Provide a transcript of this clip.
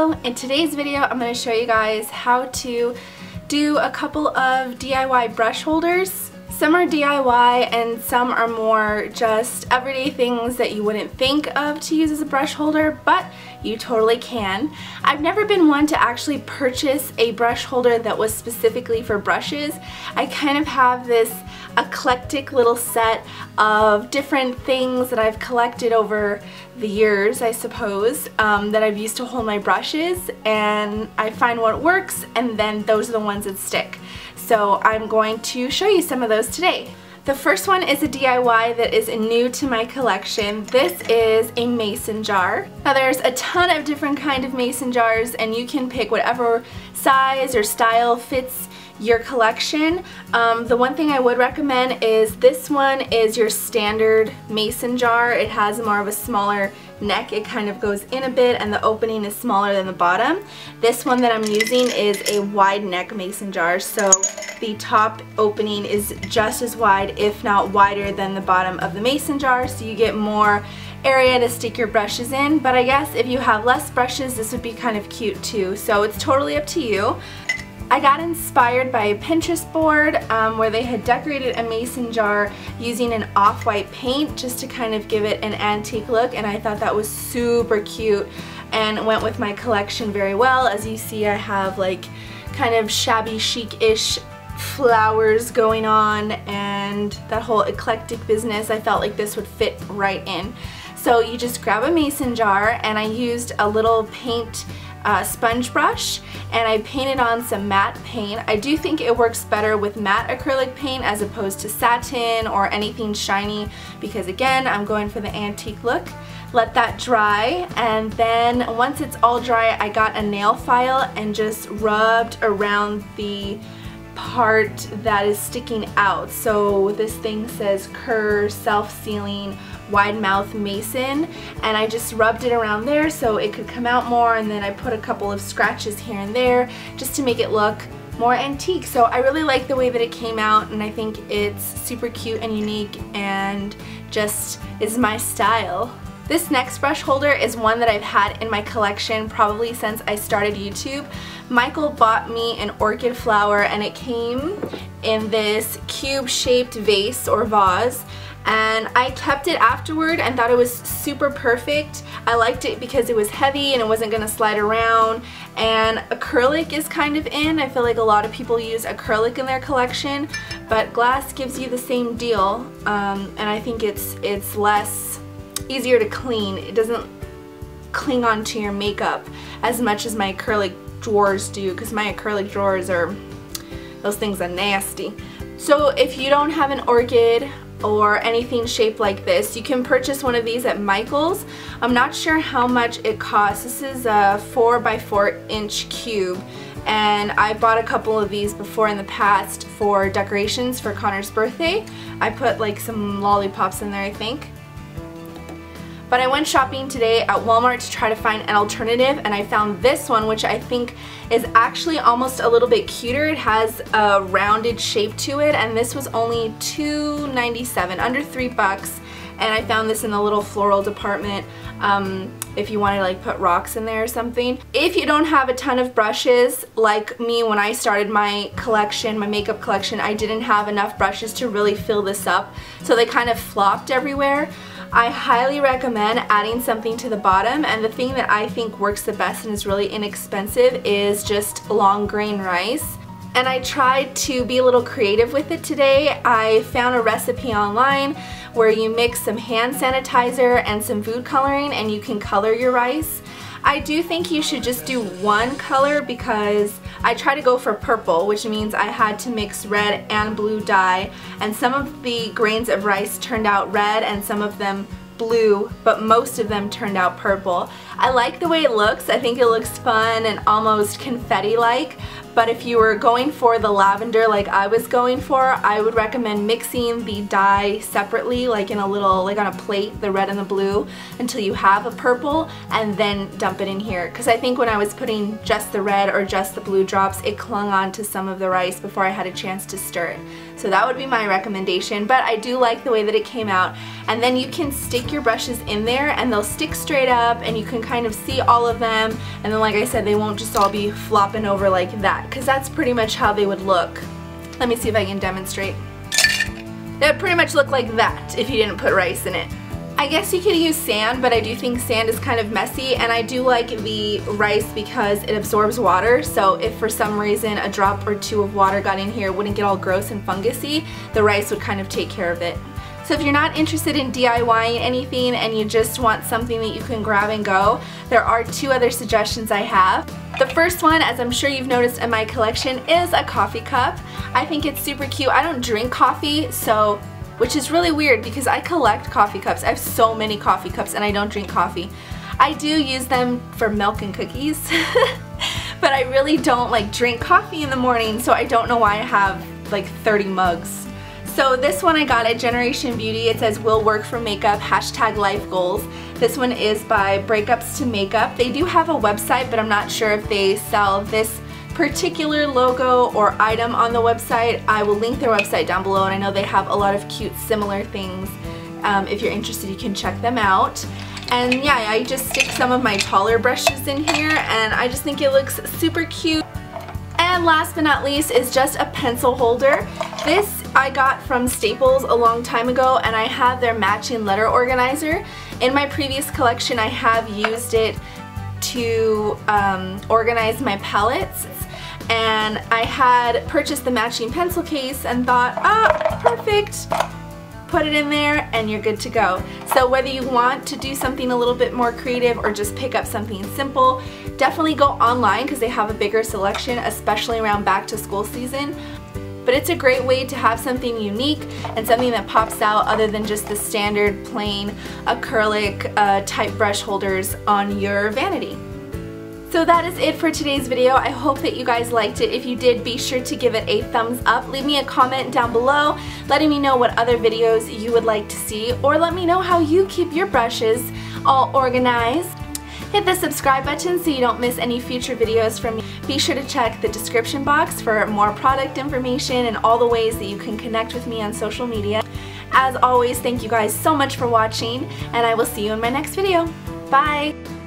Hello! In today's video I'm going to show you guys how to do a couple of DIY brush holders. Some are DIY and some are more just everyday things that you wouldn't think of to use as a brush holder, but you totally can. I've never been one to actually purchase a brush holder that was specifically for brushes. I kind of have this eclectic little set of different things that I've collected over the years, I suppose, that I've used to hold my brushes, and I find what works, and then those are the ones that stick. So I'm going to show you some of those today. The first one is a DIY that is new to my collection. This is a mason jar. Now there's a ton of different kind of mason jars, and you can pick whatever size or style fits your collection. The one thing I would recommend is this one is your standard mason jar. It has more of a smaller neck. It kind of goes in a bit and the opening is smaller than the bottom. This one that I'm using is a wide neck mason jar, so the top opening is just as wide, if not wider, than the bottom of the mason jar, so you get more area to stick your brushes in. But I guess if you have less brushes, this would be kind of cute too, so it's totally up to you. I got inspired by a Pinterest board where they had decorated a mason jar using an off-white paint just to kind of give it an antique look, and I thought that was super cute and went with my collection very well. As you see, I have like kind of shabby chic-ish flowers going on and that whole eclectic business. I felt like this would fit right in. So you just grab a mason jar, and I used a little paint sponge brush, and I painted on some matte paint. I do think it works better with matte acrylic paint as opposed to satin or anything shiny, because again, I'm going for the antique look. Let that dry, and then once it's all dry, I got a nail file and just rubbed around the part that is sticking out. So this thing says Kerr self-sealing wide mouth mason, and I just rubbed it around there so it could come out more, and then I put a couple of scratches here and there just to make it look more antique. So I really like the way that it came out, and I think it's super cute and unique and just is my style. This next brush holder is one that I've had in my collection probably since I started YouTube. Michael bought me an orchid flower, and it came in this cube-shaped vase or vase, and I kept it afterward and thought it was super perfect. I liked it because it was heavy and it wasn't going to slide around, and acrylic is kind of in. I feel like a lot of people use acrylic in their collection, but glass gives you the same deal, and I think it's easier to clean. It doesn't cling onto your makeup as much as my acrylic drawers do, because my acrylic drawers are, those things are nasty. So if you don't have an orchid or anything shaped like this, you can purchase one of these at Michael's. I'm not sure how much it costs. This is a 4x4 inch cube, and I bought a couple of these before in the past for decorations for Connor's birthday. I put like some lollipops in there, I think. But I went shopping today at Walmart to try to find an alternative, and I found this one, which I think is actually almost a little bit cuter. It has a rounded shape to it, and this was only $2.97, under $3, and I found this in the little floral department if you want to like put rocks in there or something. If you don't have a ton of brushes, like me when I started my collection, my makeup collection, I didn't have enough brushes to really fill this up, so they kind of flopped everywhere. I highly recommend adding something to the bottom, and the thing that I think works the best and is really inexpensive is just long grain rice. And I tried to be a little creative with it today. I found a recipe online where you mix some hand sanitizer and some food coloring and you can color your rice. I do think you should just do one color, because I try to go for purple, which means I had to mix red and blue dye, and some of the grains of rice turned out red and some of them blue, but most of them turned out purple. I like the way it looks. I think it looks fun and almost confetti-like, but if you were going for the lavender like I was going for, I would recommend mixing the dye separately, like in a little, like on a plate, the red and the blue, until you have a purple, and then dump it in here. Because I think when I was putting just the red or just the blue drops, it clung on to some of the rice before I had a chance to stir it. So that would be my recommendation, but I do like the way that it came out. And then you can stick your brushes in there and they'll stick straight up and you can kind of see all of them. And then like I said, they won't just all be flopping over like that, because that's pretty much how they would look. Let me see if I can demonstrate. They would pretty much look like that if you didn't put rice in it. I guess you could use sand, but I do think sand is kind of messy, and I do like the rice because it absorbs water, so if for some reason a drop or two of water got in here, it wouldn't get all gross and fungusy. The rice would kind of take care of it. So if you're not interested in DIYing anything and you just want something that you can grab and go, there are two other suggestions I have. The first one, as I'm sure you've noticed in my collection, is a coffee cup. I think it's super cute. I don't drink coffee, which is really weird because I collect coffee cups. I have so many coffee cups and I don't drink coffee. I do use them for milk and cookies, but I really don't like drink coffee in the morning, so I don't know why I have like 30 mugs. So this one I got at Generation Beauty. It says will work for makeup, #life goals. This one is by Breakups to Makeup. They do have a website, but I'm not sure if they sell this particular logo or item on the website. I will link their website down below, and I know they have a lot of cute similar things. If you're interested, you can check them out. And yeah, I just stick some of my taller brushes in here and I just think it looks super cute. And last but not least is just a pencil holder. This I got from Staples a long time ago, and I have their matching letter organizer. In my previous collection I have used it to organize my palettes, and I had purchased the matching pencil case and thought, perfect, put it in there and you're good to go. So whether you want to do something a little bit more creative or just pick up something simple, definitely go online because they have a bigger selection, especially around back to school season. But it's a great way to have something unique and something that pops out other than just the standard plain acrylic type brush holders on your vanity. So that is it for today's video. I hope that you guys liked it. If you did, be sure to give it a thumbs up. Leave me a comment down below letting me know what other videos you would like to see, or let me know how you keep your brushes all organized. Hit the subscribe button so you don't miss any future videos from me. Be sure to check the description box for more product information and all the ways that you can connect with me on social media. As always, thank you guys so much for watching, and I will see you in my next video. Bye!